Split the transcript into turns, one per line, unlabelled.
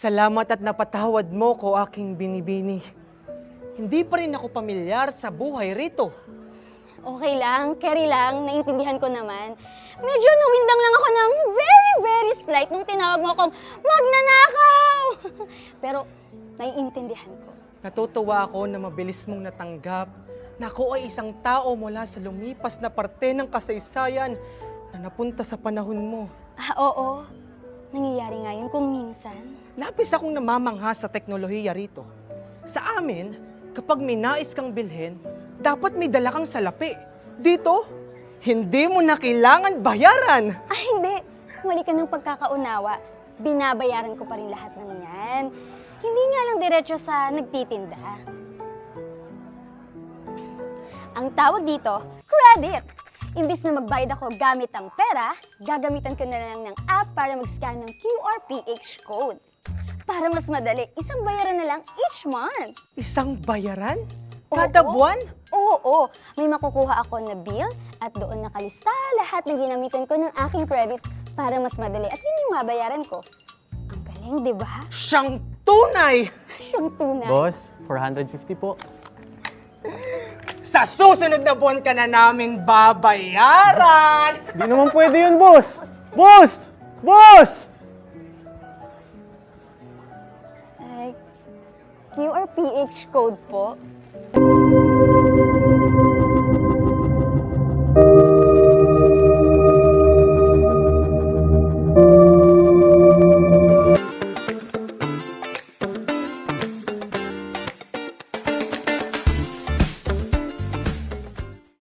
Salamat at napatawad mo ko, aking binibini. Hindi pa rin ako pamilyar sa buhay rito.
Okay lang, carry lang, naintindihan ko naman. Medyo nawindang lang ako ng very slight nung tinawag mo akong magnanakaw! Pero naiintindihan ko.
Natutuwa ako na mabilis mong natanggap na ako ay isang tao mula sa lumipas na parte ng kasaysayan na napunta sa panahon mo.
Oo, nangyayari nga yun kung minsan.
Labis akong namamangha sa teknolohiya rito. Sa amin, kapag may nais kang bilhin, dapat may dala kang salapi. Dito, hindi mo na kailangan bayaran.
Hindi. Mali ka ng pagkakaunawa. Binabayaran ko pa rin lahat ng yan. Hindi nga lang diretso sa nagtitinda. Ang tawag dito, credit. Imbis na magbayad ako gamit ang pera, gagamitan ko na lang ng app para mag-scan ng QRPH code. Para mas madali, isang bayaran na lang each month.
Isang bayaran? Kada buwan?
Oo, may makukuha ako na bill at doon nakalista lahat ng ginamitan ko ng aking credit para mas madali at yun yung mabayaran ko. Ang galing, di ba?
Siyang tunay!
Siyang tunay.
Boss, 450 po.
Sa susunod na buwan ka na namin babayaran!
Di naman pwede yun, boss! Boss! Boss!
Ay, QRPH code po.